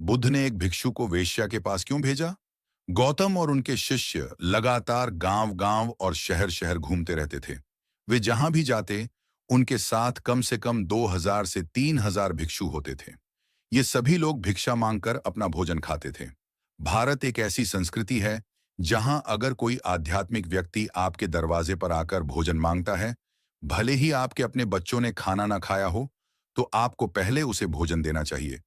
बुद्ध ने एक भिक्षु को वेश्या के पास क्यों भेजा? गौतम और उनके शिष्य लगातार गांव-गांव और शहर-शहर घूमते रहते थे। वे जहां भी जाते, उनके साथ कम से कम 2000 से 3000 भिक्षु होते थे। ये सभी लोग भिक्षा मांगकर अपना भोजन खाते थे। भारत एक ऐसी संस्कृति है जहां अगर कोई आध्यात्मिक व्यक्ति आपके दरवाजे पर आकर भोजन मांगता है, भले ही आपके अपने बच्चों ने खाना ना खाया हो, तो आपको पहले उसे भोजन देना चाहिए।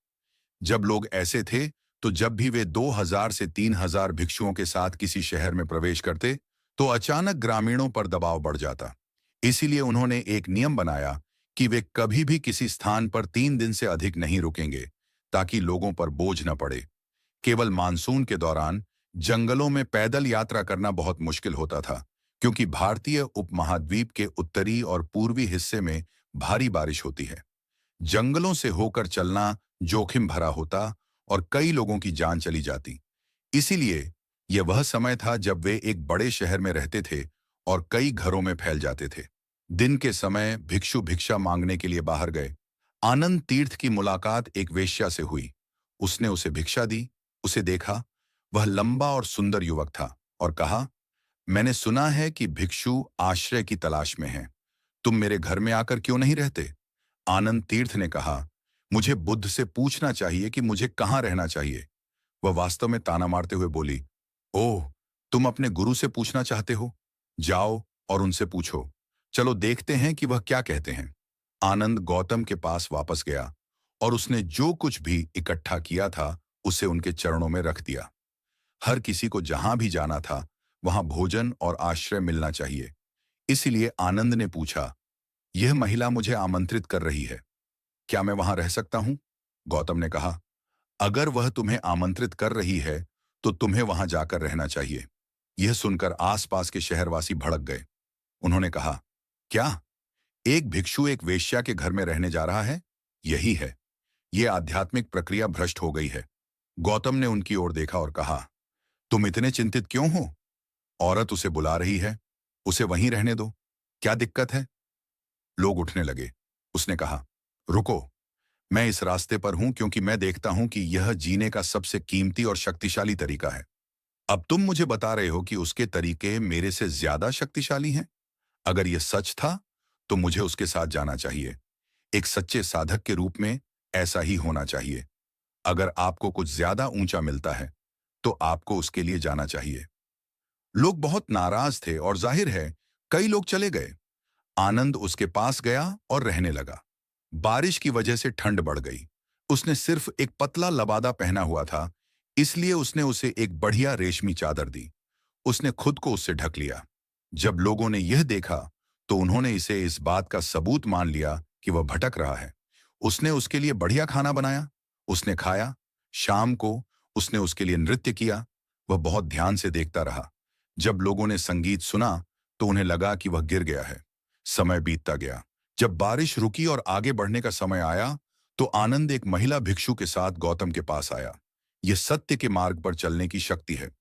जब लोग ऐसे थे, तो जब भी वे 2000 से 3000 भिक्षुओं के साथ किसी शहर में प्रवेश करते, तो अचानक ग्रामीणों पर दबाव बढ़ जाता। इसीलिए उन्होंने एक नियम बनाया कि वे कभी भी किसी स्थान पर 3 दिन से अधिक नहीं रुकेंगे, ताकि लोगों पर बोझ न पड़े। केवल मानसून के दौरान जंगलों में पैदल यात्रा करना बहुत मुश्किल होता था, क्योंकि भारतीय उपमहाद्वीप के उत्तरी और पूर्वी हिस्से में भारी बारिश होती है। जंगलों से होकर चलना जोखिम भरा होता और कई लोगों की जान चली जाती। इसीलिए यह वह समय था जब वे एक बड़े शहर में रहते थे और कई घरों में फैल जाते थे। दिन के समय भिक्षु भिक्षा मांगने के लिए बाहर गए। आनंद तीर्थ की मुलाकात एक वेश्या से हुई। उसने उसे भिक्षा दी। उसे देखा, वह लंबा और सुंदर युवक था और कहा, मैंने सुना है कि भिक्षु आश्रय की तलाश में हैं। तुम मेरे घर में आकर क्यों नहीं रहते? आनंद तीर्थ ने कहा, मुझे बुद्ध से पूछना चाहिए कि मुझे कहाँ रहना चाहिए। वह वास्तव में ताना मारते हुए बोली, ओह, तुम अपने गुरु से पूछना चाहते हो? जाओ और उनसे पूछो। चलो देखते हैं कि वह क्या कहते हैं। आनंद गौतम के पास वापस गया और उसने जो कुछ भी इकट्ठा किया था, उसे उनके चरणों में रख दिया। हर किसी को जहां भी जाना था, वहां भोजन और आश्रय मिलना चाहिए। इसीलिए आनंद ने पूछा, यह महिला मुझे आमंत्रित कर रही है, क्या मैं वहां रह सकता हूं? गौतम ने कहा, अगर वह तुम्हें आमंत्रित कर रही है, तो तुम्हें वहां जाकर रहना चाहिए। यह सुनकर आसपास के शहरवासी भड़क गए। उन्होंने कहा, क्या एक भिक्षु एक वेश्या के घर में रहने जा रहा है? यही है, यह आध्यात्मिक प्रक्रिया भ्रष्ट हो गई है। गौतम ने उनकी ओर देखा और कहा, तुम इतने चिंतित क्यों हो? औरत उसे बुला रही है, उसे वहीं रहने दो। क्या दिक्कत है? लोग उठने लगे। उसने कहा, रुको, मैं इस रास्ते पर हूं क्योंकि मैं देखता हूं कि यह जीने का सबसे कीमती और शक्तिशाली तरीका है। अब तुम मुझे बता रहे हो कि उसके तरीके मेरे से ज्यादा शक्तिशाली हैं? अगर यह सच था, तो मुझे उसके साथ जाना चाहिए। एक सच्चे साधक के रूप में ऐसा ही होना चाहिए। अगर आपको कुछ ज्यादा ऊंचा मिलता है, तो आपको उसके लिए जाना चाहिए। लोग बहुत नाराज थे और जाहिर है, कई लोग चले गए। आनंद उसके पास गया और रहने लगा। बारिश की वजह से ठंड बढ़ गई। उसने सिर्फ एक पतला लबादा पहना हुआ था, इसलिए उसने उसे एक बढ़िया रेशमी चादर दी। उसने खुद को उससे ढक लिया। जब लोगों ने यह देखा, तो उन्होंने इसे इस बात का सबूत मान लिया कि वह भटक रहा है। उसने उसके लिए बढ़िया खाना बनाया। उसने खाया। शाम को उसने उसके लिए नृत्य किया। वह बहुत ध्यान से देखता रहा। जब लोगों ने संगीत सुना, तो उन्हें लगा कि वह गिर गया है। समय बीतता गया। जब बारिश रुकी और आगे बढ़ने का समय आया, तो आनंद एक महिला भिक्षु के साथ गौतम के पास आया। यह सत्य के मार्ग पर चलने की शक्ति है।